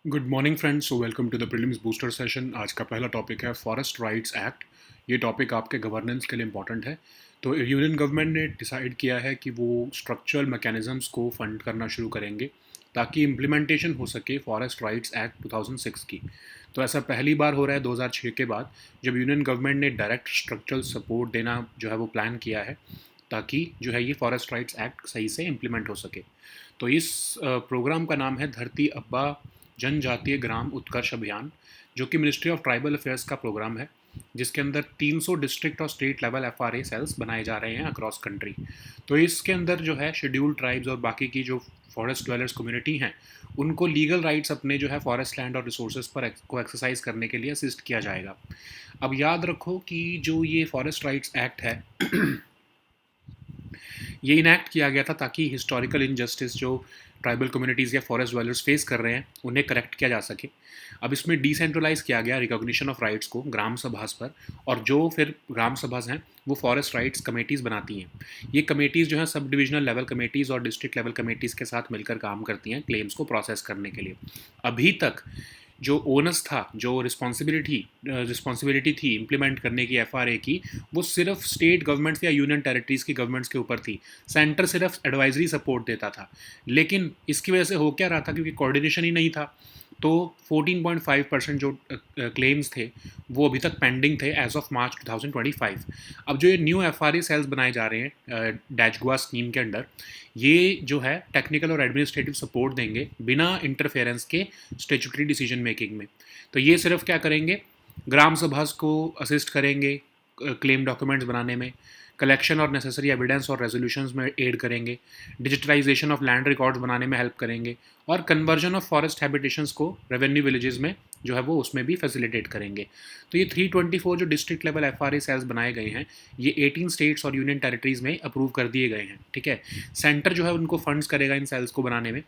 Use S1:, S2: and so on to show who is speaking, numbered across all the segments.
S1: Good morning friends, so welcome to the prelims booster session. आज का पहला topic है फॉरेस्ट राइट्स एक्ट। ये टॉपिक आपके गवर्नेंस के लिए इंपॉर्टेंट है। तो यूनियन गवर्नमेंट ने डिसाइड किया है कि वो स्ट्रक्चरल मैकेनिज़म्स को फंड करना शुरू करेंगे ताकि इम्प्लीमेंटेशन हो सके फॉरेस्ट राइट्स एक्ट 2006 की। तो ऐसा पहली बार हो रहा है 2006 के बाद, जब यूनियन गवर्नमेंट ने डायरेक्ट स्ट्रक्चरल सपोर्ट देना जो है वो प्लान किया है ताकि जो है ये फॉरेस्ट राइट्स एक्ट सही से इम्प्लीमेंट हो सके। तो इस प्रोग्राम का नाम है धरती अब्बा जनजातीय ग्राम उत्कर्ष अभियान, जो कि मिनिस्ट्री ऑफ ट्राइबल अफेयर्स का प्रोग्राम है, जिसके अंदर 300 डिस्ट्रिक्ट और स्टेट लेवल एफआरए सेल्स बनाए जा रहे हैं अक्रॉस कंट्री। तो इसके अंदर जो है शेड्यूल्ड ट्राइब्स और बाकी की जो फॉरेस्ट ड्वेलर्स कम्युनिटी हैं, उनको लीगल राइट्स अपने जो है फॉरेस्ट लैंड और रिसोर्सेज पर को एक्सरसाइज करने के लिए असिस्ट किया जाएगा। अब याद रखो कि जो ये फॉरेस्ट राइट्स एक्ट है ये इनैक्ट किया गया था ताकि हिस्टोरिकल इनजस्टिस जो ट्राइबल कम्युनिटीज़ या फॉरेस्ट ड्वेलर्स फेस कर रहे हैं उन्हें करेक्ट किया जा सके। अब इसमें डिसेंट्रलाइज किया गया रिकॉग्निशन ऑफ राइट्स को ग्राम सभास पर, और जो फिर ग्राम सभास हैं वो फॉरेस्ट राइट्स कमेटीज़ बनाती हैं। ये कमेटीज़ जो हैं सब डिविजनल लेवल कमेटीज़ और डिस्ट्रिक्ट लेवल कमेटीज़ के साथ मिलकर काम करती हैं क्लेम्स को प्रोसेस करने के लिए। अभी तक जो ओनस था, जो रिस्पॉन्सिबिलिटी थी इम्प्लीमेंट करने की एफआरए की, वो सिर्फ स्टेट गवर्नमेंट्स या यूनियन टेरिटरीज की गवर्नमेंट्स के ऊपर थी। सेंटर सिर्फ एडवाइजरी सपोर्ट देता था। लेकिन इसकी वजह से हो क्या रहा था, क्योंकि कोऑर्डिनेशन ही नहीं था, तो 14.5% जो क्लेम्स थे वो अभी तक पेंडिंग थे एज ऑफ मार्च 2025। अब जो ये न्यू एफआरए सेल्स बनाए जा रहे हैं डैजगुआ स्कीम के अंडर, ये जो है टेक्निकल और एडमिनिस्ट्रेटिव सपोर्ट देंगे बिना इंटरफेरेंस के स्टेचुटरी डिसीजन मेकिंग में। तो ये सिर्फ क्या करेंगे, ग्राम सभा को असिस्ट करेंगे क्लेम डॉक्यूमेंट्स बनाने में, कलेक्शन और नेसेसरी एविडेंस और रेजोल्यूशंस में एड करेंगे, डिजिटलाइजेशन ऑफ लैंड रिकॉर्ड्स बनाने में हेल्प करेंगे, और कन्वर्जन ऑफ फॉरेस्ट हैबिटेशंस को रेवेन्यू विलेजेस में जो है वो उसमें भी फैसिलिटेट करेंगे। तो ये 324 जो डिस्ट्रिक्ट लेवल एफआरए सेल्स बनाए गए हैं, ये 18 स्टेट्स और यूनियन टेरिटरीज में अप्रूव कर दिए गए हैं। ठीक है, सेंटर जो है उनको फंड्स करेगा इन सेल्स को बनाने में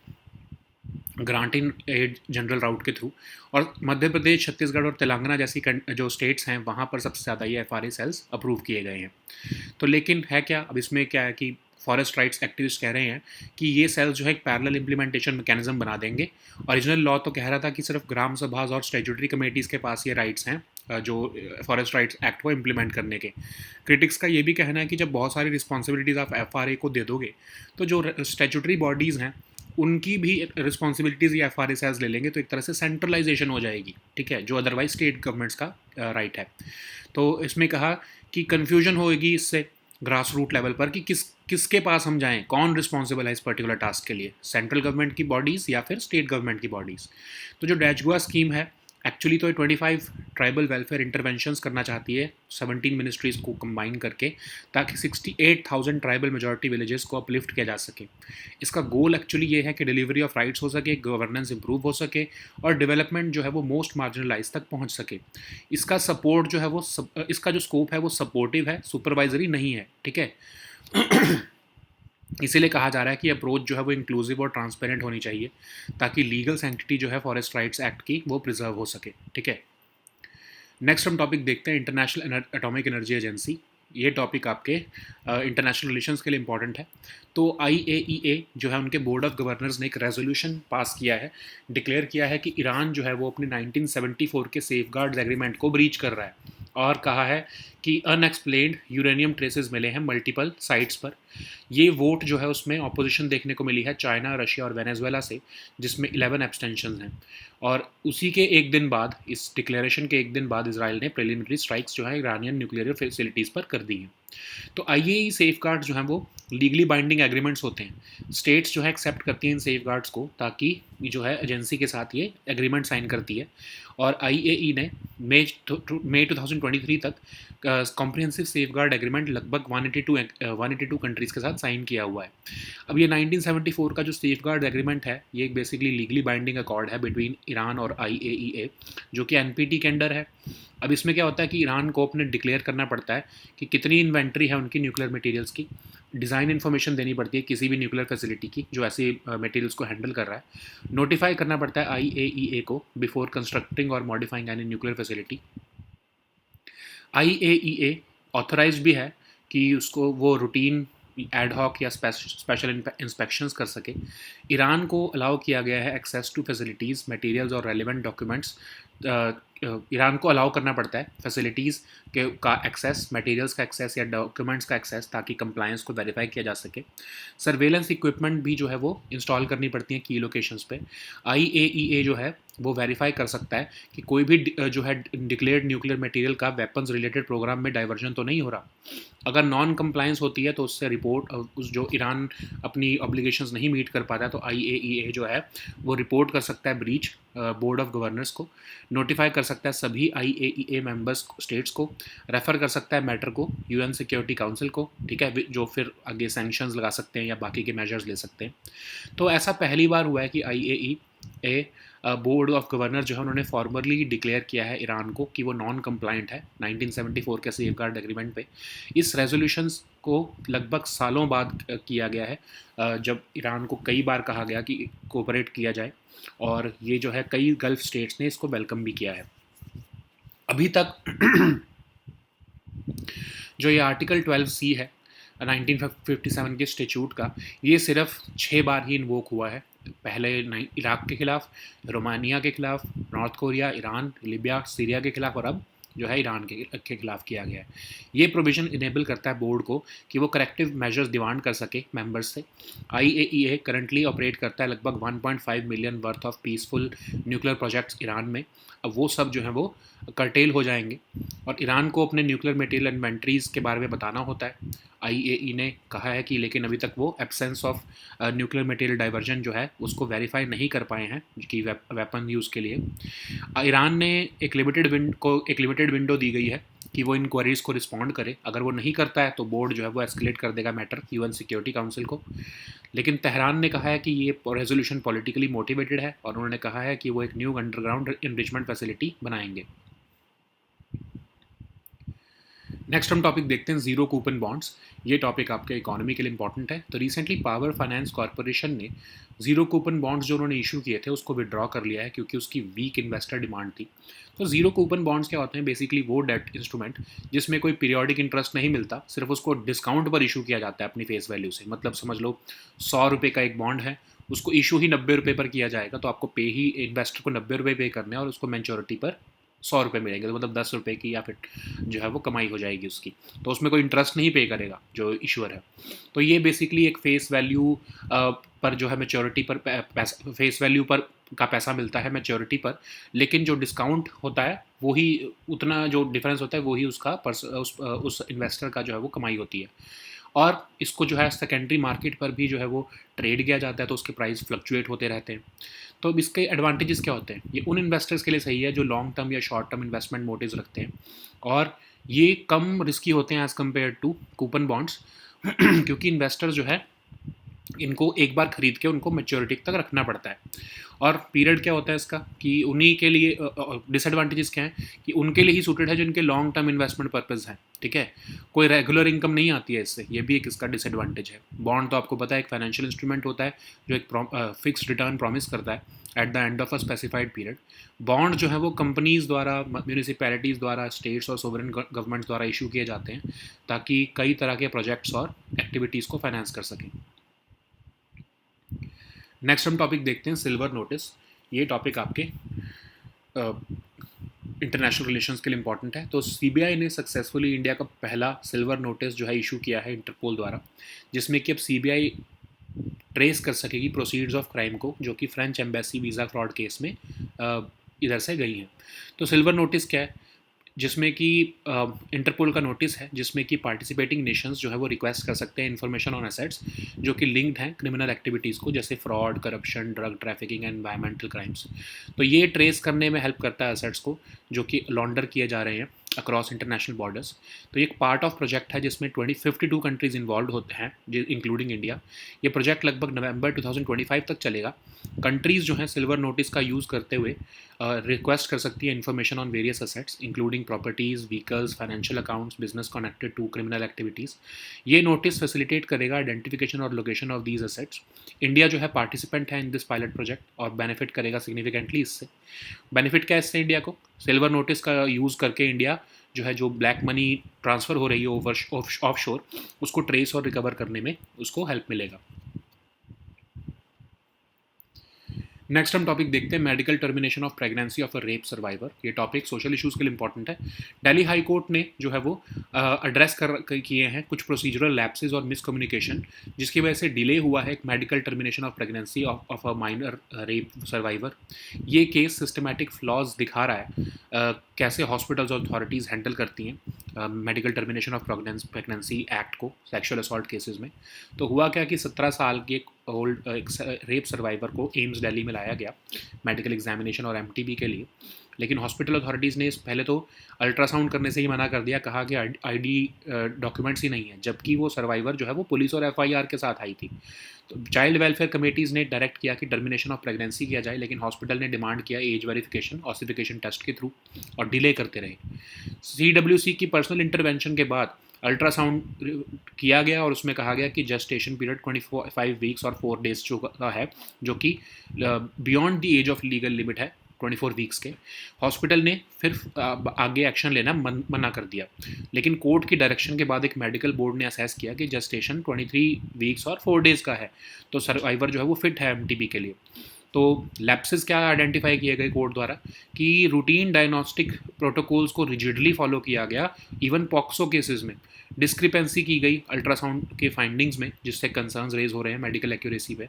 S1: ग्रांट इन एड जनरल राउट के थ्रू, और मध्य प्रदेश, छत्तीसगढ़ और तेलंगाना जैसी जो स्टेट्स हैं वहाँ पर सबसे ज़्यादा ये एफआरए सेल्स अप्रूव किए गए हैं। तो लेकिन है क्या, अब इसमें क्या है कि फॉरेस्ट राइट्स एक्टिविस्ट कह रहे हैं कि ये सेल्स जो है एक पैरेलल इम्प्लीमेंटेशन मैकेनिज्म बना देंगे। ओरिजिनल लॉ तो कह रहा था कि सिर्फ ग्राम सभाज और स्टैट्यूटरी कमेटीज़ के पास ये राइट्स हैं जो फॉरेस्ट राइट्स एक्ट को इम्प्लीमेंट करने के। क्रिटिक्स का ये भी कहना है कि जब बहुत सारी रिस्पॉन्सिबिलिटीज़ आप एफआरए को दे दोगे, तो जो स्टैट्यूटरी बॉडीज़ हैं उनकी भी रिस्पॉन्सिबिलिटीज़ ये एफ आर एस ले लेंगे, तो एक तरह से सेंट्रलाइजेशन हो जाएगी। ठीक है, जो अदरवाइज स्टेट गवर्नमेंट्स का राइट है। तो इसमें कहा कि कन्फ्यूजन होगी इससे ग्रास रूट लेवल पर कि किसके पास हम जाएं, कौन रिस्पॉन्सिबल है इस पर्टिकुलर टास्क के लिए, सेंट्रल गवर्नमेंट की बॉडीज़ या फिर स्टेट गवर्नमेंट की बॉडीज़। तो जो डैजगुआ स्कीम है, एक्चुअली तो 25 ट्राइबल वेलफेयर इंटरवेंशंस करना चाहती है 17 मिनिस्ट्रीज़ को कंबाइन करके, ताकि 68,000 ट्राइबल मेजॉरिटी विलेजेस को अपलिफ्ट किया जा सके। इसका गोल एक्चुअली ये है कि डिलीवरी ऑफ राइट्स हो सके, गवर्नेंस इंप्रूव हो सके, और डेवलपमेंट जो है वो मोस्ट मार्जिनलाइज तक पहुंच सके। इसका सपोर्ट जो है वो इसका जो स्कोप है वो सपोर्टिव है, सुपरवाइजरी नहीं है। ठीक है, इसीलिए कहा जा रहा है कि अप्रोच जो है वो इंक्लूसिव और ट्रांसपेरेंट होनी चाहिए, ताकि लीगल सेंटिटी जो है फॉरेस्ट राइट्स एक्ट की वो प्रिजर्व हो सके। ठीक है, नेक्स्ट हम टॉपिक देखते हैं इंटरनेशनल एटॉमिक एनर्जी एजेंसी। ये टॉपिक आपके इंटरनेशनल रिलेशंस के लिए इंपॉर्टेंट है। तो IAEA जो है उनके बोर्ड ऑफ गवर्नर्स ने एक रेजोल्यूशन पास किया है, डिक्लेयर किया है कि ईरान जो है वो अपने 1974 के सेफगार्ड्स एग्रीमेंट को ब्रीच कर रहा है, और कहा है कि अनएक्सप्लेन्ड यूरेनियम ट्रेसेस मिले हैं मल्टीपल साइट्स पर। ये वोट जो है उसमें ऑपोजिशन देखने को मिली है चाइना, रशिया और वेनेजुएला से, जिसमें 11 एब्सटेंशन हैं। और उसी के एक दिन बाद, इस डिक्लेरेशन के एक दिन बाद, इसराइल ने प्रिलिमिनरी स्ट्राइक्स जो है ईरानियन न्यूक्लियर फैसिलिटीज़ पर कर दी हैं। तो IAEA सेफ गार्ड जो हैं वो लीगली बाइंडिंग एग्रीमेंट्स होते हैं। स्टेट्स जो है एक्सेप्ट करती हैं इन सेफ गार्ड्स को, ताकि जो है एजेंसी के साथ ये एग्रीमेंट साइन करती है। और IAEA ने मई 2023 तक कॉम्प्रिहेंसिव सेफ गार्ड एग्रीमेंट लगभग 182 कंट्रीज़ के साथ साइन किया हुआ है। अब ये 1974 का जो सेफ गार्ड एग्रीमेंट है, ये एक बेसिकली लीगली बाइंडिंग अकॉर्ड है बिटवीन ईरान और IAEA, जो कि NPT के अंडर है। अब इसमें क्या होता है कि ईरान को अपने डिक्लेयर करना पड़ता है कि कितनी इन्वेंट्री है उनकी न्यूक्लियर मटेरियल्स की, डिज़ाइन इन्फॉर्मेशन देनी पड़ती है किसी भी न्यूक्लियर फैसिलिटी की जो ऐसे मटेरियल्स को हैंडल कर रहा है, नोटिफाई करना पड़ता है IAEA को बिफोर कंस्ट्रक्टिंग और modifying any nuclear facility. IAEA authorise भी है कि उसको वो रूटीन एड हॉक या स्पेशल इंस्पेक्शंस कर सके। ईरान को अलाउ किया गया है एक्सेस टू फैसिलिटीज़, मटेरियल्स और रेलिवेंट डॉक्यूमेंट्स। ईरान को अलाउ करना पड़ता है फैसिलिटीज़ के का एक्सेस, मटेरियल्स का एक्सेस या डॉक्यूमेंट्स का एक्सेस, ताकि कंप्लायंस को वेरीफाई किया जा सके। सर्वेलेंस इक्विपमेंट भी जो है वो इंस्टॉल करनी पड़ती हैं की लोकेशंस पे। IAEA जो है वो वेरीफाई कर सकता है कि कोई भी जो है डिक्लेयर्ड न्यूक्लियर मटेरियल का वेपन्स रिलेटेड प्रोग्राम में डाइवर्जन तो नहीं हो रहा। अगर नॉन कंप्लायंस होती है तो उससे रिपोर्ट, उस जो ईरान अपनी ऑब्लिगेशंस नहीं मीट कर पाता है तो IAEA जो है वो रिपोर्ट कर सकता है ब्रीच बोर्ड ऑफ गवर्नर्स को, नोटिफाई कर सकता है सभी IAEA मेंबर्स स्टेट्स को, रेफ़र कर सकता है मैटर को UN सिक्योरिटी काउंसिल को, ठीक है, जो फिर आगे सैंक्शंस लगा सकते हैं या बाकी के मेजर्स ले सकते हैं। तो ऐसा पहली बार हुआ है कि IAEA बोर्ड ऑफ गवर्नर जो है उन्होंने फॉर्मली डिक्लेयर किया है ईरान को कि वो नॉन कंप्लाइंट है 1974 के सेफगार्ड एग्रीमेंट पे। इस रेजोल्यूशंस को लगभग सालों बाद किया गया है, जब ईरान को कई बार कहा गया कि कोऑपरेट किया जाए, और ये जो है कई गल्फ स्टेट्स ने इसको वेलकम भी किया है। अभी तक जो ये आर्टिकल 12C है 1957 के स्टेचूट का, ये सिर्फ 6 बार ही इन्वोक हुआ है। पहले इराक के खिलाफ, रोमानिया के खिलाफ, north Korea, Iran, Libya, Syria के खिलाफ, और अब जो है ईरान के खिलाफ किया गया है। ये प्रोविज़न इनेबल करता है बोर्ड को कि वो करेक्टिव मेजर्स डिमांड कर सके मेंबर्स से। IAEA करंटली ऑपरेट करता है लगभग 1.5 million worth of peaceful nuclear projects Iran में। अब वो सब जो है वो कर्टेल हो जाएंगे, और ईरान को अपने न्यूक्लियर मटेरियल इन्वेंट्रीज़ के बारे में बताना होता है। IAEA ने कहा है कि लेकिन अभी तक वो absence of nuclear material diversion जो है उसको वेरीफाई नहीं कर पाए हैं कि वेपन यूज़ के लिए। ईरान ने एक लिमिटेड विंडो दी गई है कि वो इंक्वायरीज़ को रिस्पॉन्ड करे। अगर वो नहीं करता है तो बोर्ड जो है वो एस्केलेट कर देगा मैटर UN सिक्योरिटी काउंसिल को। लेकिन तेहरान ने कहा है कि ये रेजोल्यूशन पॉलिटिकली मोटिवेटेड है, और उन्होंने कहा है कि वो एक न्यू अंडरग्राउंड इनरिचमेंट फैसिलिटी बनाएंगे। नेक्स्ट हम टॉपिक देखते हैं ज़ीरो कूपन बॉन्ड्स। ये टॉपिक आपके इकोनॉमी के लिए इंपॉर्टेंट है। तो रिसेंटली पावर फाइनेंस कॉर्पोरेशन ने ज़ीरो कूपन बॉन्ड्स जो उन्होंने इशू किए थे उसको विड्रॉ कर लिया है, क्योंकि उसकी वीक इन्वेस्टर डिमांड थी। तो ज़ीरो कूपन बॉन्ड्स क्या होते हैं? बेसिकली वो डेट इंस्ट्रूमेंट जिसमें कोई पीरियोडिक इंटरेस्ट नहीं मिलता, सिर्फ उसको डिस्काउंट पर इशू किया जाता है अपनी फेस वैल्यू से। मतलब समझ लो 100 रुपये का एक बॉन्ड है, उसको इशू ही 90 रुपये पर किया जाएगा, तो आपको पे ही इन्वेस्टर को 90 रुपये पे करने हैं, और उसको मैच्योरिटी पर 100 रुपये मिलेंगे, तो मतलब 10 रुपये की या फिर जो है वो कमाई हो जाएगी उसकी। तो उसमें कोई इंटरेस्ट नहीं पे करेगा जो इशूअर है। तो ये बेसिकली एक फेस वैल्यू पर जो है मैच्योरिटी पर पैसा, फेस वैल्यू पर का पैसा मिलता है मैच्योरिटी पर, लेकिन जो डिस्काउंट होता है वही, उतना जो डिफरेंस होता है वही उसका उस इन्वेस्टर का जो है वो कमाई होती है। और इसको जो है सेकेंडरी मार्केट पर भी जो है वो ट्रेड किया जाता है, तो उसके प्राइस फ्लक्चुएट होते रहते हैं। तो अब इसके एडवांटेजेस क्या होते हैं? ये उन इन्वेस्टर्स के लिए सही है जो लॉन्ग टर्म या शॉर्ट टर्म इन्वेस्टमेंट मोटिव्स रखते हैं, और ये कम रिस्की होते हैं as compare to coupon bonds क्योंकि इन्वेस्टर्स जो है इनको एक बार खरीद के उनको मैच्योरिटी तक रखना पड़ता है। और पीरियड क्या होता है इसका कि उन्हीं के लिए डिसएडवांटेजेस क्या हैं कि उनके लिए ही सूटेड है जिनके लॉन्ग टर्म इन्वेस्टमेंट पर्पज़ है, ठीक है। कोई रेगुलर इनकम नहीं आती है इससे, ये भी एक इसका डिसएडवांटेज है। बॉन्ड तो आपको पता है एक फाइनेंशियल इंस्ट्रूमेंट होता है जो एक फिक्स्ड रिटर्न प्रॉमिस करता है at the end of a specified period. Bond जो है वो कंपनीज़ द्वारा, म्यूनिसिपैलिटीज़ द्वारा, स्टेट्स और सोवरेन गवर्नमेंट्स द्वारा इशू किए जाते हैं ताकि कई तरह के प्रोजेक्ट्स और एक्टिविटीज़ को फाइनेंस कर सकें। नेक्स्ट हम टॉपिक देखते हैं सिल्वर नोटिस। ये टॉपिक आपके इंटरनेशनल रिलेशंस के लिए इंपॉर्टेंट है। तो CBI ने सक्सेसफुली इंडिया का पहला सिल्वर नोटिस जो है इशू किया है इंटरपोल द्वारा, जिसमें कि अब CBI ट्रेस कर सकेगी प्रोसीड्स ऑफ क्राइम को जो कि French embassy visa fraud case में इधर से गई हैं। तो सिल्वर नोटिस क्या है? जिसमें कि इंटरपोल का नोटिस है जिसमें कि पार्टिसिपेटिंग नेशंस जो है वो रिक्वेस्ट कर सकते हैं इन्फॉर्मेशन ऑन एसेट्स जो कि लिंक्ड हैं क्रिमिनल एक्टिविटीज़ को, जैसे fraud, corruption, drug trafficking and environmental crimes. तो ये ट्रेस करने में हेल्प करता है एसेट्स को जो कि लॉन्डर किए जा रहे हैं अक्रॉस इंटरनेशनल बॉर्डर्स। तो ये एक पार्ट ऑफ प्रोजेक्ट है जिसमें 52 कंट्रीज़ इन्वॉल्व होते हैं इंक्लूडिंग इंडिया। ये प्रोजेक्ट लगभग नवंबर 2025 तक चलेगा। कंट्रीज़ जो हैं सिल्वर नोटिस का यूज़ करते हुए रिक्वेस्ट कर सकती है information on various assets including properties, vehicles, financial accounts, business connected to criminal activities. ये नोटिस फैसिलिटेट करेगा आइडेंटिफिकेशन और location of these assets. India जो है पार्टिसिपेंट है इन दिस पायलट प्रोजेक्ट और बेनिफिट करेगा सिग्निफिकेंटली इससे। बेनिफिट क्या है इससे इंडिया को? सिल्वर नोटिस का यूज़ करके इंडिया डेटा जो है, जो ब्लैक मनी ट्रांसफ़र हो रही है ऑफशोर, उसको ट्रेस और रिकवर करने में उसको हेल्प मिलेगा। नेक्स्ट हम टॉपिक देखते हैं medical termination of pregnancy of a rape survivor. ये टॉपिक सोशल इश्यूज़ के लिए इंपॉर्टेंट है। दिल्ली हाई कोर्ट ने जो है वो एड्रेस किए हैं कुछ प्रोसीजरल लैप्सेस और मिसकम्युनिकेशन, जिसकी वजह से डिले हुआ है एक medical termination of pregnancy of a minor rape survivor. ये केस सिस्टमैटिक फ्लॉज दिखा रहा है कैसे हॉस्पिटल्स और अथॉरिटीज़ हैंडल करती हैं medical termination of pregnancy act को सेक्शुअल असॉल्ट केसेस में। तो हुआ क्या कि 17 साल के एक रेप सर्वाइवर को एम्स दिल्ली में लाया गया मेडिकल एग्जामिनेशन और एमटीबी के लिए, लेकिन हॉस्पिटल अथॉरिटीज़ ने पहले तो अल्ट्रासाउंड करने से ही मना कर दिया, कहा कि आईडी डॉक्यूमेंट्स ही नहीं है, जबकि वो सर्वाइवर जो है वो पुलिस और एफआईआर के साथ आई थी। तो चाइल्ड वेलफेयर कमेटीज़ ने डायरेक्ट किया कि टर्मिनेशन ऑफ प्रेगनेंसी किया जाए, लेकिन हॉस्पिटल ने डिमांड किया एज वेरिफिकेशन ऑसिफिकेशन टेस्ट के थ्रू और डिले करते रहे। CWC की पर्सनल इंटरवेंशन के बाद अल्ट्रासाउंड किया गया और उसमें कहा गया कि जस्टेशन पीरियड 25 वीक्स और 4 डेज का है, जो कि beyond the age of legal limit है 24 वीक्स के। हॉस्पिटल ने फिर आगे एक्शन लेना मना कर दिया, लेकिन कोर्ट की डायरेक्शन के बाद एक मेडिकल बोर्ड ने असेस किया कि जस्टेशन 23 वीक्स और 4 डेज़ का है, तो सर्वाइवर जो है वो फिट है एमटीबी के लिए। तो लैप्सेस क्या आइडेंटिफाई किए गए कोर्ट द्वारा कि रूटीन डायग्नोस्टिक प्रोटोकॉल्स को रिजिडली फॉलो किया गया, इवन पॉक्सो केसेस में डिस्क्रिपेंसी की गई अल्ट्रासाउंड के फाइंडिंग्स में, जिससे कंसर्न्स रेज हो रहे हैं मेडिकल एक्यूरेसी पे।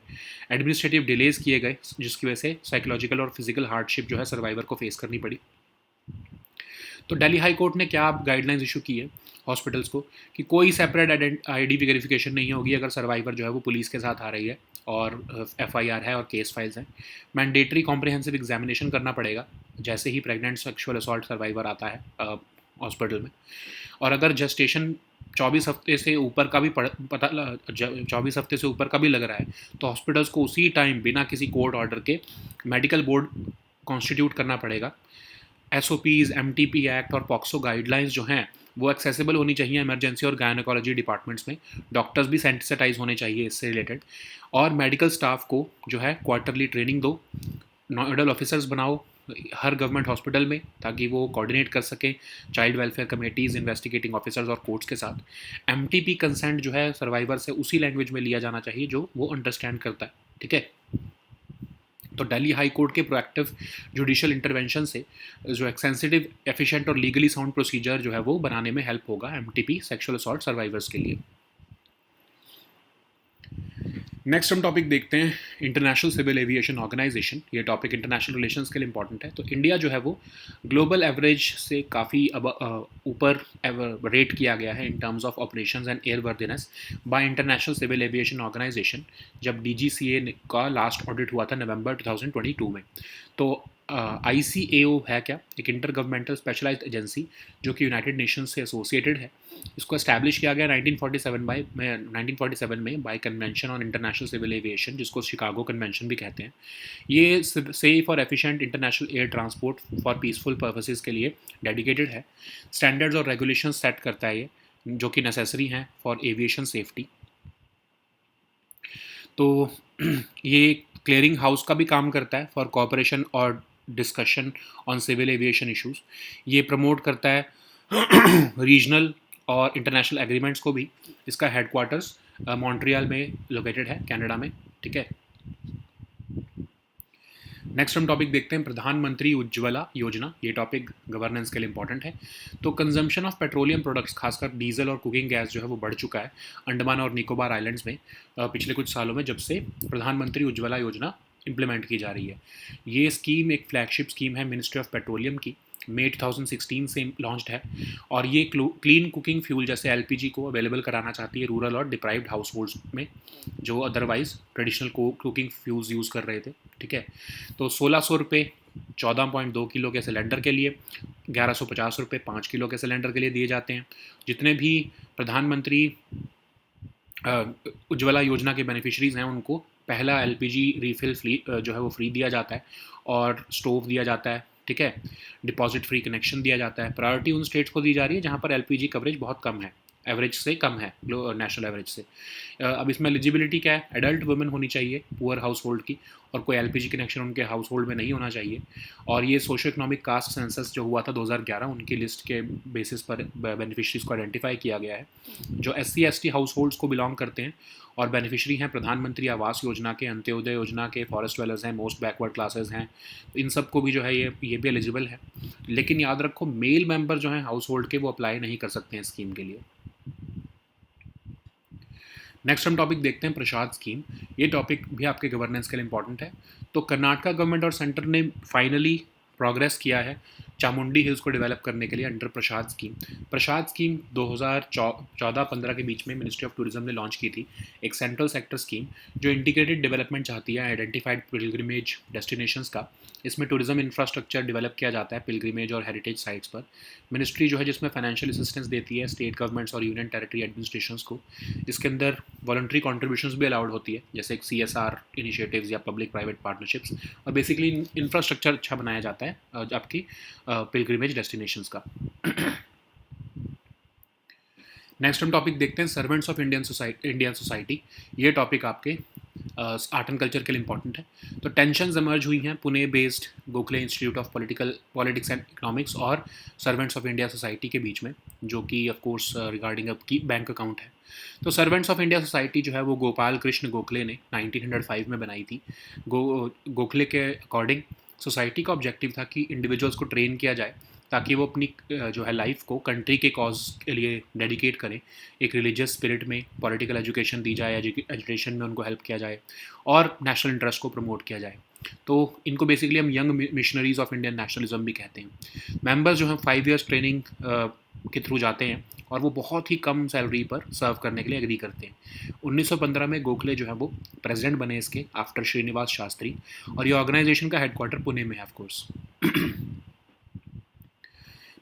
S1: एडमिनिस्ट्रेटिव डिलेज किए गए, जिसकी वजह से साइकोलॉजिकल और फिजिकल हार्डशिप जो है सर्वाइवर को फेस करनी पड़ी। तो दिल्ली हाई कोर्ट ने क्या गाइडलाइंस इशू की है हॉस्पिटल्स को कि कोई सेपरेट आईडी वेरिफिकेशन नहीं होगी अगर सर्वाइवर जो है वो पुलिस के साथ आ रही है और एफआईआर है और केस फाइल्स हैं। मैंडेटरी कॉम्प्रिहेंसिव एग्जामिनेशन करना पड़ेगा जैसे ही प्रेग्नेंट सेक्सुअल असॉल्ट सर्वाइवर आता है हॉस्पिटल में। और अगर जस्टेशन 24 हफ्ते से ऊपर का भी 24 हफ्ते से ऊपर का भी लग रहा है, तो हॉस्पिटल्स को उसी टाइम बिना किसी कोर्ट ऑर्डर के मेडिकल बोर्ड कॉन्स्टिट्यूट करना पड़ेगा। SOPs, MTP एक्ट और पॉक्सो गाइडलाइंस जो हैं वो एक्सेसिबल होनी चाहिए इमरजेंसी और गायनोकोलॉजी डिपार्टमेंट्स में। डॉक्टर्स भी सेंसिटाइज होने चाहिए इससे रिलेटेड, और मेडिकल स्टाफ को जो है क्वार्टरली ट्रेनिंग दो, नोडल ऑफिसर्स बनाओ हर गवर्नमेंट हॉस्पिटल में, ताकि वो कोऑर्डिनेट कर सकें child welfare committees, investigating officers और कोर्ट्स के साथ। MTP कंसेंट जो है सर्वाइवर से उसी लैंग्वेज में लिया जाना चाहिए जो वो अंडरस्टैंड करता है, ठीक है। तो दिल्ली हाई कोर्ट के प्रोएक्टिव जुडिशियल इंटरवेंशन से जो एक सेंसिटिव, एफिशिएंट और लीगली साउंड प्रोसीजर जो है वो बनाने में हेल्प होगा MTP सेक्सुअल असॉल्ट सर्वाइवर्स के लिए। नेक्स्ट हम टॉपिक देखते हैं इंटरनेशनल सिविल एविएशन ऑर्गेनाइजेशन। ये टॉपिक इंटरनेशनल रिलेशंस के लिए इंपॉर्टेंट है। तो इंडिया जो है वो ग्लोबल एवरेज से काफ़ी ऊपर रेट किया गया है in terms of operations and airworthiness by International civil Aviation Organization, जब DGCA का लास्ट ऑडिट हुआ था नवंबर 2022 में। तो ICAO है क्या, एक इंटर गवर्नमेंटल स्पेशलाइज्ड एजेंसी जो कि यूनाइटेड नेशंस से एसोसिएटेड है। इसको एस्टैब्लिश किया गया 1947 में by convention on international civil aviation, जिसको शिकागो कन्वेंशन भी कहते हैं। ये सेफ और efficient international air transport for peaceful purposes के लिए डेडिकेटेड है। स्टैंडर्ड्स और रेगुलेशन सेट करता है ये, जो कि नेसेसरी हैं फॉर एविएशन सेफ्टी। तो ये क्लियरिंग हाउस का भी काम करता है फॉर कोऑपरेशन और discussion on civil aviation issues. ये प्रमोट करता है रीजनल और इंटरनेशनल एग्रीमेंट्स को भी। इसका हेडक्वार्टर्स मॉन्ट्रियल में लोकेटेड है, कनाडा में, ठीक है। नेक्स्ट हम टॉपिक देखते हैं प्रधानमंत्री उज्ज्वला योजना। ये टॉपिक गवर्नेंस के लिए इंपॉर्टेंट है। तो कंजम्पशन ऑफ पेट्रोलियम प्रोडक्ट्स, खासकर डीजल और कुकिंग गैस जो है वो बढ़ चुका है अंडमान और निकोबार आइलैंड्स में पिछले कुछ सालों में, जब से प्रधानमंत्री उज्ज्वला योजना इम्प्लीमेंट की जा रही है। ये स्कीम एक फ्लैगशिप स्कीम है मिनिस्ट्री ऑफ पेट्रोलियम की, मई 2016 से लॉन्च्ड है, और ये क्लीन कुकिंग फ्यूल जैसे LPG को अवेलेबल कराना चाहती है रूरल और डिप्राइव्ड हाउस होल्ड्स में, जो otherwise traditional cooking fuels use कर रहे थे, ठीक है। तो 1600 रुपये 14.2 किलो के सिलेंडर के लिए, 1150 रुपये 5 किलो के सिलेंडर के लिए दिए जाते हैं। जितने भी प्रधानमंत्री उज्ज्वला योजना के बेनिफिशरीज़ हैं उनको पहला LPG रीफिल जो है वो फ्री दिया जाता है, और स्टोव दिया जाता है, ठीक है। डिपॉजिट फ्री कनेक्शन दिया जाता है। प्रायोरिटी उन स्टेट्स को दी जा रही है जहाँ पर LPG कवरेज बहुत कम है, एवरेज से कम है, नेशनल एवरेज से। अब इसमें एलिजिबिलिटी क्या है, एडल्ट वुमेन होनी चाहिए पुअर हाउस होल्ड की, और कोई एलपीजी कनेक्शन उनके हाउस होल्ड में नहीं होना चाहिए। और ये सोशो इकोनॉमिक कास्ट सेंसस जो हुआ था 2011, उनकी लिस्ट के बेसिस पर बेनिफिशरीज को आइडेंटिफाई किया गया है, जो SC ST हाउस होल्ड्स को बिलोंग करते हैं और बेनिफिशरी हैं प्रधानमंत्री आवास योजना के, अंत्योदय योजना के, फॉरेस्ट डवेलर्स हैं, मोस्ट बैकवर्ड क्लासेस हैं, इन सब को भी जो है ये भी एलिजिबल है। लेकिन याद रखो, मेल मेंबर जो हैं हाउस होल्ड के वो अप्लाई नहीं कर सकते हैं स्कीम के लिए। नेक्स्ट हम टॉपिक देखते हैं प्रसाद स्कीम। ये टॉपिक भी आपके गवर्नेंस के लिए इंपॉर्टेंट है। तो कर्नाटका गवर्नमेंट और सेंटर ने फाइनली प्रोग्रेस किया है चामुंडी हिल्स को डेवलप करने के लिए अंडर प्रसाद स्कीम। प्रसाद स्कीम 2014-15 के बीच में मिनिस्ट्री ऑफ टूरिज्म ने लॉन्च की थी, एक सेंट्रल सेक्टर स्कीम जो इंटीग्रेटेड डेवलपमेंट चाहती है आइडेंटिफाइड पिलग्रिमेज डेस्टिनेशंस का। इसमें टूरिज्म इंफ्रास्ट्रक्चर डेवलप किया जाता है पिलग्रिमेज और हेरिटेज साइट्स पर। मिनिस्ट्री जो है जिसमें फाइनेंशियल असिस्टेंस देती है स्टेट गवर्नमेंट्स और यूनियन टेरिटरी एडमिनिस्ट्रेशंस को। इसके अंदर वॉलंटरी कॉन्ट्रीब्यूशंस भी अलाउड होती है, जैसे एक CSR इनिशिएटिव्स या पब्लिक प्राइवेट पार्टनरशिप्स, और बेसिकली इंफ्रास्ट्रक्चर अच्छा बनाया जाता है आपकी पिलग्रिमेज डेस्टिनेशंस का। नेक्स्ट हम टॉपिक देखते हैं सर्वेंट्स ऑफ इंडियन सोसाइटी। ये टॉपिक आपके आर्ट एंड कल्चर के लिए इंपॉर्टेंट है। तो टेंशन्स एमर्ज हुई हैं Pune based Gokhale institute of politics and economics और सर्वेंट्स ऑफ इंडिया सोसाइटी के बीच में, जो कि ऑफ कोर्स रिगार्डिंग की बैंक अकाउंट है। तो सर्वेंट्स ऑफ इंडिया सोसाइटी जो है वो गोपाल कृष्ण गोखले ने 1905 में बनाई थी। गोखले के अकॉर्डिंग सोसाइटी का ऑब्जेक्टिव था कि इंडिविजुअल्स को ट्रेन किया जाए ताकि वो अपनी जो है लाइफ को कंट्री के कॉज के लिए डेडिकेट करें। एक रिलीजियस स्पिरिट में पॉलिटिकल एजुकेशन दी जाए, एजुकेशन में उनको हेल्प किया जाए और नेशनल इंटरेस्ट को प्रमोट किया जाए। तो इनको बेसिकली हम young missionaries of Indian nationalism भी कहते हैं। मेंबर्स जो हैं 5 ईयर्स ट्रेनिंग के थ्रू जाते हैं और वो बहुत ही कम सैलरी पर सर्व करने के लिए एग्री करते हैं। 1915 में गोखले जो है वो प्रेसिडेंट बने इसके आफ्टर श्रीनिवास शास्त्री, और ये ऑर्गेनाइजेशन का हेडक्वार्टर पुणे में है ऑफ कोर्स।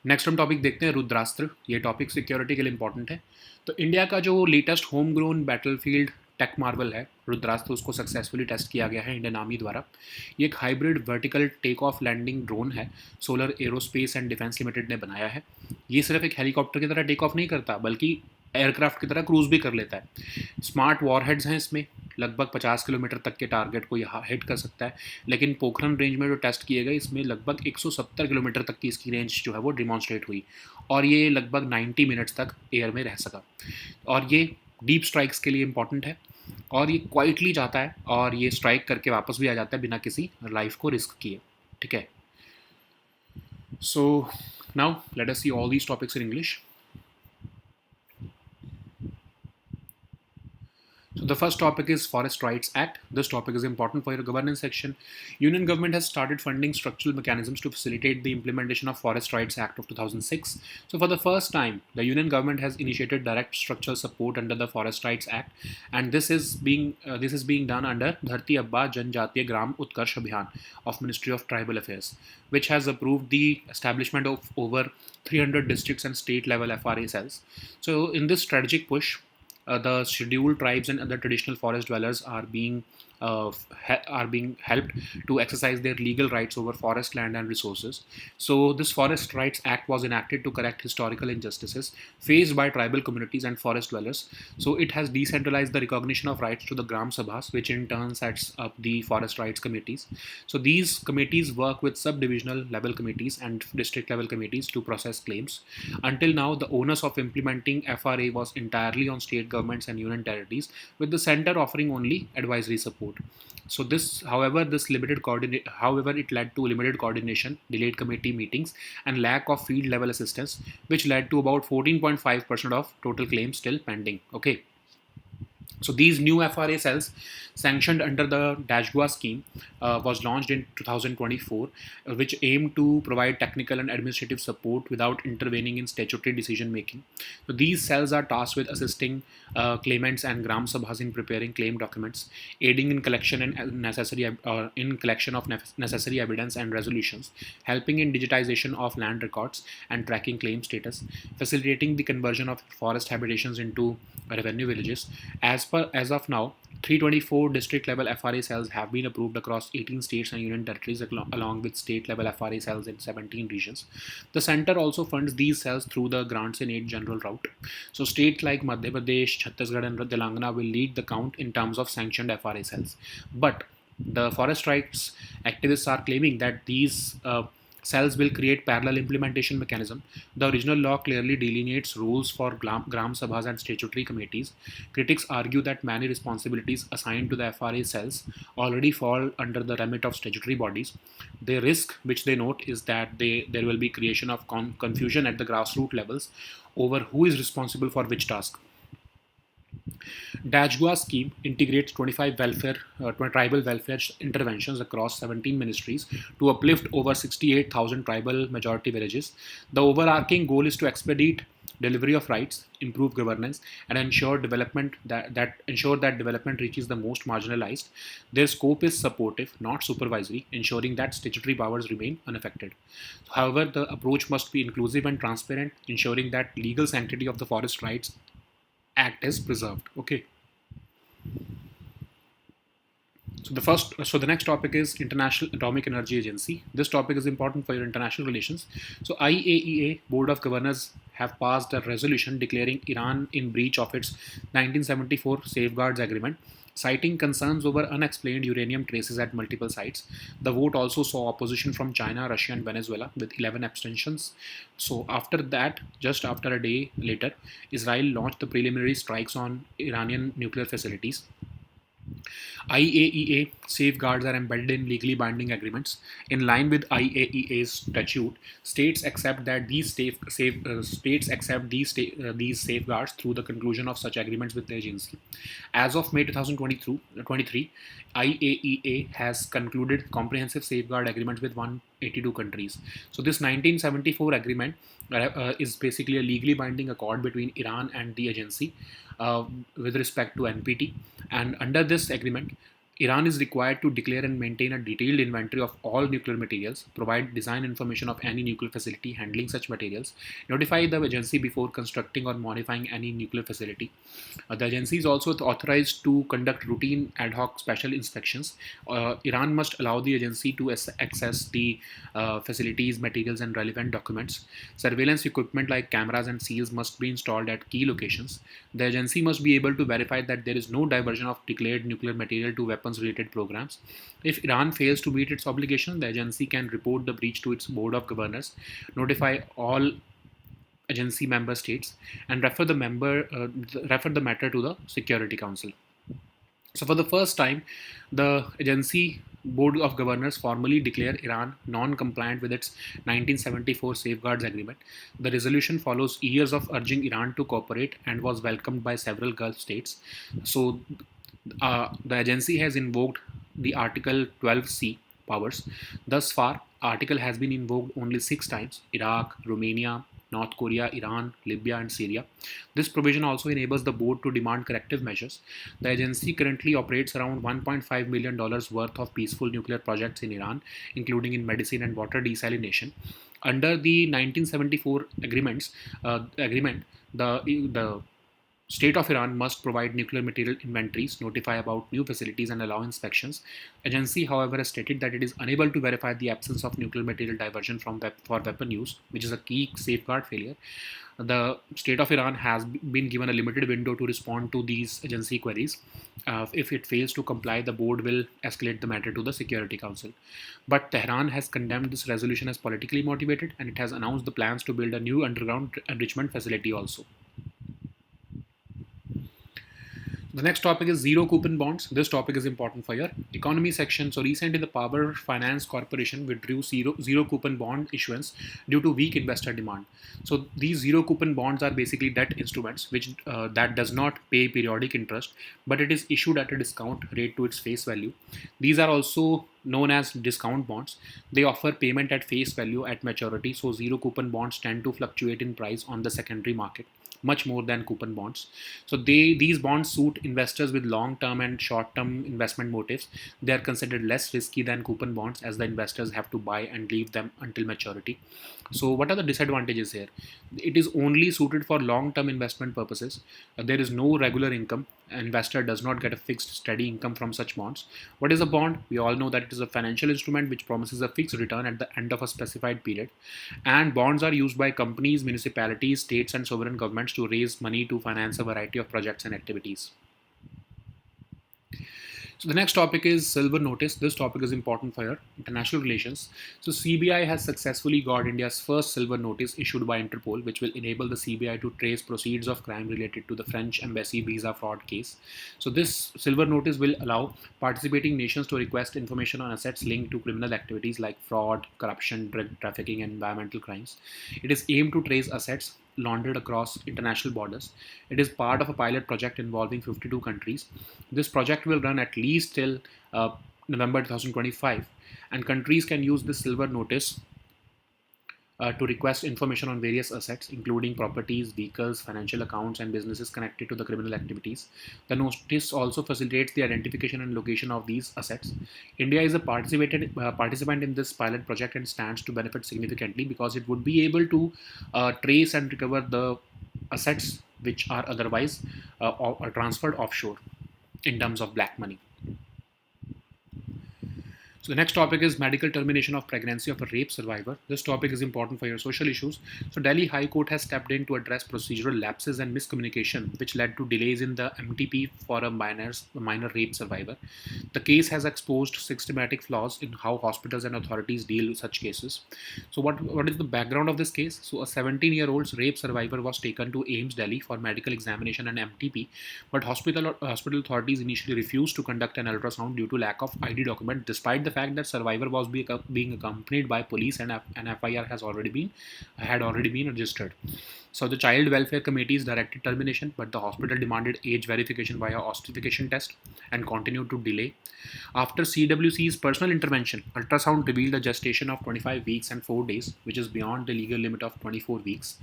S1: नेक्स्ट हम टॉपिक देखते हैं रुद्रास्त्र। ये टॉपिक सिक्योरिटी के लिए इंपॉर्टेंट है। तो इंडिया का जो latest home grown battlefield tech marvel है रुद्रास्त्र, उसको सक्सेसफुली टेस्ट किया गया है इंडियन आर्मी द्वारा। ये एक hybrid vertical take off landing drone है, Solar Aerospace and Defence Limited ने बनाया है। ये सिर्फ एक हेलीकॉप्टर की तरह टेक ऑफ नहीं करता, बल्कि एयरक्राफ्ट की तरह क्रूज भी कर लेता है। स्मार्ट वॉरहेड्स हैं इसमें, लगभग 50 किलोमीटर तक के टारगेट को यह हिट कर सकता है। लेकिन पोखरन रेंज में जो टेस्ट किए गए इसमें लगभग 170 किलोमीटर तक की इसकी रेंज जो है वो डिमॉन्स्ट्रेट हुई, और ये लगभग 90 मिनट्स तक एयर में रह सका। और ये डीप स्ट्राइक्स के लिए इंपॉर्टेंट है, और ये क्वाइटली जाता है और ये स्ट्राइक करके वापस भी आ जाता है बिना किसी लाइफ को रिस्क किए। ठीक है, so now let us see all these topics in English. So the first topic is Forest Rights Act. This topic is important for your governance section. Union government has started funding structural mechanisms to facilitate the implementation of Forest Rights Act of 2006. So for the first time, the Union government has initiated direct structural support under the Forest Rights Act, and this is being done under Dharti Abba Janjatiya Gram Utkarsh Abhiyan of Ministry of Tribal Affairs, which has approved the establishment of over 300 districts and state level FRA cells. So in this strategic push, the scheduled tribes and other traditional forest dwellers are being helped to exercise their legal rights over forest land and resources. So this Forest Rights Act was enacted to correct historical injustices faced by tribal communities and forest dwellers. So it has decentralized the recognition of rights to the Gram Sabhas, which in turn sets up the forest rights committees. So these committees work with subdivisional level committees and district level committees to process claims. Until now, the onus of implementing FRA was entirely on state governments and union territories, with the center offering only advisory support. So however, it led to limited coordination, delayed committee meetings, and lack of field level assistance, which led to about 14.5% of total claims still pending. Okay. So these new FRA cells sanctioned under the Dashgua scheme was launched in 2024, which aimed to provide technical and administrative support without intervening in statutory decision making. So these cells are tasked with assisting claimants and Gram Sabhas in preparing claim documents, aiding in collection and collection of necessary evidence and resolutions, helping in digitization of land records and tracking claim status, facilitating the conversion of forest habitations into revenue villages. As of now, 324 district level FRA cells have been approved across 18 states and union territories, along with state level FRA cells in 17 regions. The center also funds these cells through the grants and aid general route. So states like Madhya Pradesh, Chhattisgarh and Telangana will lead the count in terms of sanctioned FRA cells. But The forest rights activists are claiming that these cells will create parallel implementation mechanism. The original law clearly delineates rules for Gram Sabhas and statutory committees. Critics argue that many responsibilities assigned to the FRA cells already fall under the remit of statutory bodies. The risk, which they note, is that there will be creation of confusion at the grassroots levels over who is responsible for which task. Dajgua scheme integrates 25 tribal welfare interventions across 17 ministries to uplift over 68,000 tribal majority villages. The overarching goal is to expedite delivery of rights, improve governance, and ensure that development reaches the most marginalized. Their scope is supportive, not supervisory, ensuring that statutory powers remain unaffected. However, the approach must be inclusive and transparent, ensuring that legal sanctity of the Forest Rights Act is preserved. Okay. So the next topic is International Atomic Energy Agency. This topic is important for your international relations. So IAEA Board of Governors have passed a resolution declaring Iran in breach of its 1974 Safeguards Agreement, citing concerns over unexplained uranium traces at multiple sites. The vote also saw opposition from China, Russia, and Venezuela, with 11 abstentions. So after that, just after a day later, Israel launched the preliminary strikes on Iranian nuclear facilities. IAEA safeguards are embedded in legally binding agreements. In line with IAEA's statute, states accept these safeguards through the conclusion of such agreements with the agency. As of May 2023, IAEA has concluded comprehensive safeguard agreements with 182 countries. So this 1974 agreement is basically a legally binding accord between Iran and the agency with respect to NPT. And under this agreement, Iran is required to declare and maintain a detailed inventory of all nuclear materials, provide design information of any nuclear facility handling such materials, notify the agency before constructing or modifying any nuclear facility. The agency is also authorized to conduct routine ad hoc special inspections. Iran must allow the agency to access the facilities, materials, and relevant documents. Surveillance equipment like cameras and seals must be installed at key locations. The agency must be able to verify that there is no diversion of declared nuclear material to weapons related programs. If Iran fails to meet its obligation, the agency can report the breach to its board of governors, notify all agency member states, and refer the matter to the Security Council. So for the first time, the agency board of governors formally declare Iran non-compliant with its 1974 safeguards agreement. The resolution follows years of urging Iran to cooperate and was welcomed by several Gulf states. So the agency has invoked the Article 12C powers. Thus far, Article has been invoked only 6 times: Iraq, Romania, North Korea, Iran, Libya, and Syria. This provision also enables the board to demand corrective measures. The agency currently operates around $1.5 million worth of peaceful nuclear projects in Iran, including in medicine and water desalination. Under the 1974 agreement, the State of Iran must provide nuclear material inventories, notify about new facilities, and allow inspections. Agency, however, has stated that it is unable to verify the absence of nuclear material diversion for weapon use, which is a key safeguard failure. The State of Iran has been given a limited window to respond to these agency queries. If it fails to comply, the board will escalate the matter to the Security Council. But Tehran has condemned this resolution as politically motivated, and it has announced the plans to build a new underground enrichment facility also. The next topic is zero coupon bonds. This topic is important for your economy section. So recently the Power Finance Corporation withdrew zero coupon bond issuance due to weak investor demand. So these zero coupon bonds are basically debt instruments which that does not pay periodic interest, but it is issued at a discount rate to its face value. These are also known as discount bonds. They offer payment at face value at maturity. So zero coupon bonds tend to fluctuate in price on the secondary market much more than coupon bonds. So these bonds suit investors with long-term and short-term investment motives. They are considered less risky than coupon bonds as the investors have to buy and leave them until maturity. So what are the disadvantages here? It is only suited for long-term investment purposes. There is no regular income. An investor does not get a fixed steady income from such bonds. What is a bond? We all know that it is a financial instrument which promises a fixed return at the end of a specified period. And bonds are used by companies, municipalities, states, and sovereign governments to raise money to finance a variety of projects and activities. So the next topic is silver notice. This topic is important for your international relations. So CBI has successfully got India's first silver notice issued by Interpol, which will enable the CBI to trace proceeds of crime related to the French embassy visa fraud case. So this silver notice will allow participating nations to request information on assets linked to criminal activities like fraud, corruption, drug trafficking, and environmental crimes. It is aimed to trace assets laundered across international borders. It is part of a pilot project involving 52 countries. This project will run at least till November 2025, and countries can use this silver notice to request information on various assets, including properties, vehicles, financial accounts, and businesses connected to the criminal activities. The notice also facilitates the identification and location of these assets. India is a participant in this pilot project and stands to benefit significantly because it would be able to trace and recover the assets which are otherwise or transferred offshore in terms of black money. So the next topic is medical termination of pregnancy of a rape survivor. This topic is important for your social issues. So Delhi High Court has stepped in to address procedural lapses and miscommunication which led to delays in the MTP for a minor rape survivor. The case has exposed systematic flaws in how hospitals and authorities deal with such cases. So what is the background of this case? So a 17-year-old rape survivor was taken to AIIMS Delhi for medical examination and MTP, but hospital authorities initially refused to conduct an ultrasound due to lack of ID document, despite the fact that survivor was being accompanied by police and an FIR had already been registered. So the Child Welfare Committees directed termination, but the hospital demanded age verification via ossification test and continued to delay. After CWC's personal intervention, ultrasound revealed a gestation of 25 weeks and 4 days, which is beyond the legal limit of 24 weeks.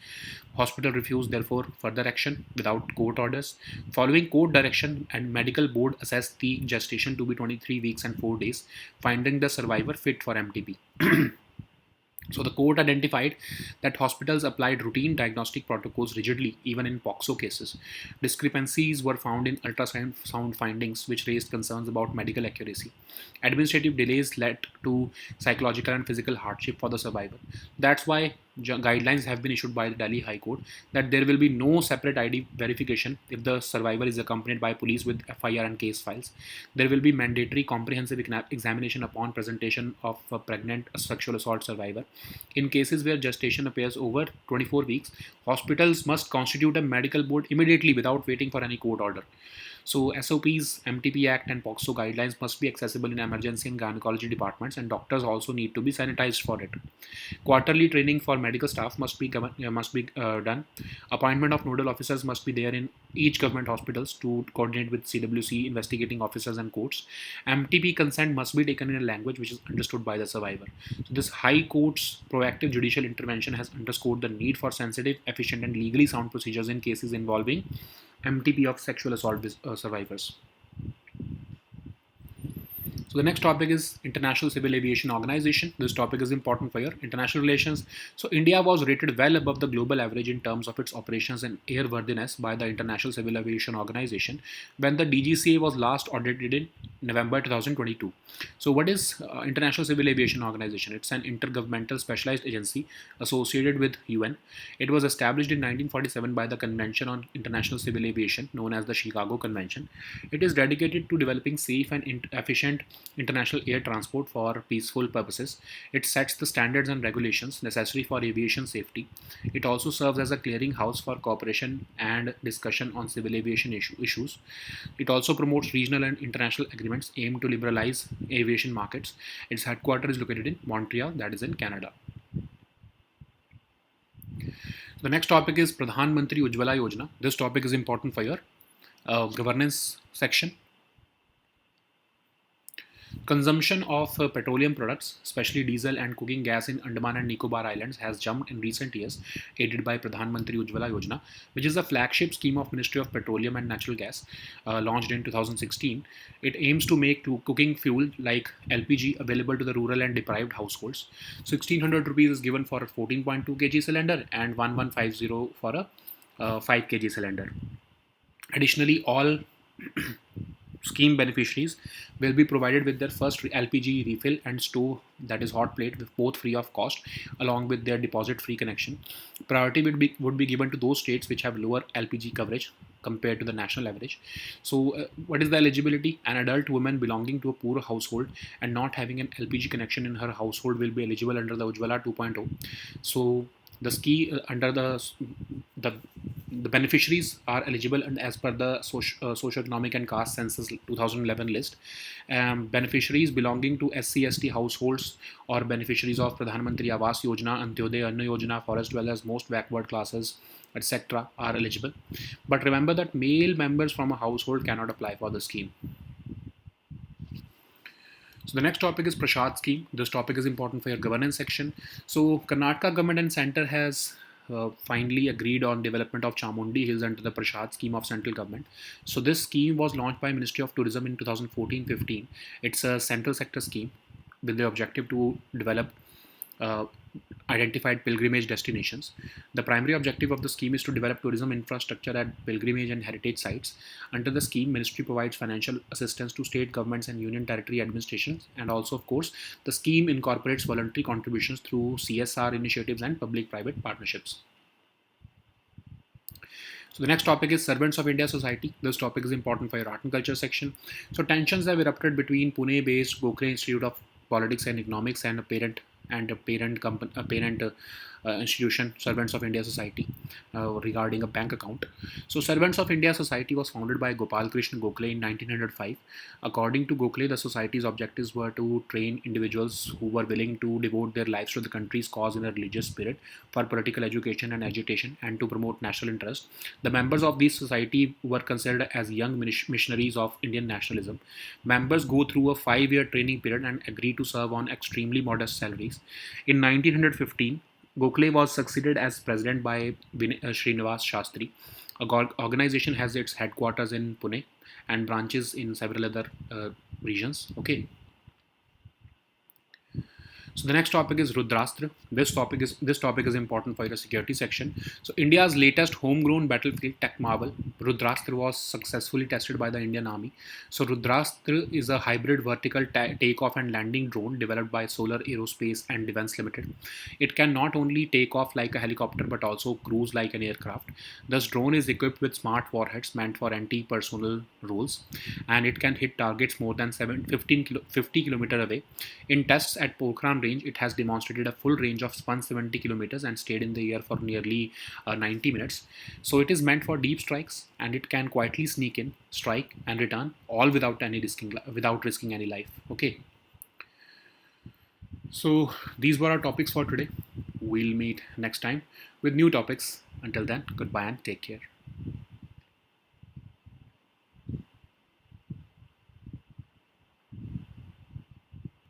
S1: Hospital refused, therefore, further action without court orders. Following court direction, and medical board assessed the gestation to be 23 weeks and 4 days, finding the survivor fit for MTP. So the court identified that hospitals applied routine diagnostic protocols rigidly, even in POXO cases. Discrepancies were found in ultrasound findings, which raised concerns about medical accuracy. Administrative delays led to psychological and physical hardship for the survivor. That's why guidelines have been issued by the Delhi High Court that there will be no separate ID verification if the survivor is accompanied by police with FIR and case files. There will be mandatory comprehensive examination upon presentation of a pregnant sexual assault survivor. In cases where gestation appears over 24 weeks, hospitals must constitute a medical board immediately without waiting for any court order. So SOPs, MTP Act, and POXO guidelines must be accessible in emergency and gynecology departments, and doctors also need to be sanitized for it. Quarterly training for medical staff must be done. Appointment of nodal officers must be there in each government hospitals to coordinate with CWC, investigating officers, and courts. MTP consent must be taken in a language which is understood by the survivor. So this High Court's proactive judicial intervention has underscored the need for sensitive, efficient, and legally sound procedures in cases involving MTP of sexual assault survivors. So the next topic is International Civil Aviation Organization. This topic is important for your international relations. So India was rated well above the global average in terms of its operations and airworthiness by the International Civil Aviation Organization when the DGCA was last audited in November 2022. So what is International Civil Aviation Organization? It's an intergovernmental specialized agency associated with UN. It was established in 1947 by the Convention on International Civil Aviation, known as the Chicago Convention. It is dedicated to developing safe and efficient international air transport for peaceful purposes. It sets the standards and regulations necessary for aviation safety. It also serves as a clearinghouse for cooperation and discussion on civil aviation issues. It also promotes regional and international agreements aimed to liberalize aviation markets. Its headquarters is located in Montreal, that is in Canada. The next topic is Pradhan Mantri Ujjwala Yojana. This topic is important for your governance section. Consumption of petroleum products, especially diesel and cooking gas in Andaman and Nicobar Islands, has jumped in recent years, aided by Pradhan Mantri Ujjwala Yojana, which is a flagship scheme of Ministry of Petroleum and Natural Gas, launched in 2016. It aims to make cooking fuel like LPG available to the rural and deprived households. 1600 rupees is given for a 14.2 kg cylinder and 1150 for a 5 kg cylinder. Additionally, all scheme beneficiaries will be provided with their first LPG refill and stove, that is hot plate, with both free of cost, along with their deposit free connection. Priority would be given to those states which have lower LPG coverage. compared to the national average. So, what is the eligibility? An adult woman belonging to a poor household and not having an LPG connection in her household will be eligible under the Ujjwala 2.0. So, the scheme under the the beneficiaries are eligible and as per the socioeconomic and caste census 2011 list. Beneficiaries belonging to SC/ST households or beneficiaries of Pradhan Mantri Awas Yojana, Antyodaya Anna Yojana, forest dwellers, most backward classes, etc. are eligible. But remember that male members from a household cannot apply for the scheme. So the next topic is Prashad scheme. This topic is important for your governance section. So Karnataka government and center has finally agreed on development of Chamundi Hills under the Prashad scheme of central government. So this scheme was launched by Ministry of Tourism in 2014-15. It's a central sector scheme with the objective to develop uh, identified pilgrimage destinations. The primary objective of the scheme is to develop tourism infrastructure at pilgrimage and heritage sites. Under the scheme, Ministry provides financial assistance to state governments and union territory administrations, and also, of course, the scheme incorporates voluntary contributions through CSR initiatives and public-private partnerships. So the next topic is Servants of India Society. This topic is important for your art and culture section. So tensions have erupted between Pune-based Gokhale Institute of Politics and Economics and a parent company, a parent institution, Servants of India Society, regarding a bank account. So, Servants of India Society was founded by Gopal Krishna Gokhale in 1905. According to Gokhale, the society's objectives were to train individuals who were willing to devote their lives to the country's cause in a religious spirit, for political education and agitation, and to promote national interest. The members of this society were considered as young missionaries of Indian nationalism. Members go through a 5-year training period and agree to serve on extremely modest salaries. In 1915, Gokhale was succeeded as president by Srinivas Shastri. The organization has its headquarters in Pune and branches in several other regions. Okay. So the next topic is Rudrastra. This topic is important for your security section. So India's latest homegrown battlefield tech marvel, Rudrastra, was successfully tested by the Indian Army. So Rudrastra is a hybrid vertical takeoff and landing drone developed by Solar Aerospace and Defense Limited. It can not only take off like a helicopter but also cruise like an aircraft. This drone is equipped with smart warheads meant for anti-personnel roles, and it can hit targets more than 50 kilometers away. In tests at Pokhran range, it has demonstrated a full range of 170 kilometers and stayed in the air for nearly 90 minutes. So it is meant for deep strikes, and it can quietly sneak in, strike, and return, all without risking any life. Okay. So these were our topics for today. We'll meet next time with new topics. Until then, goodbye and take care.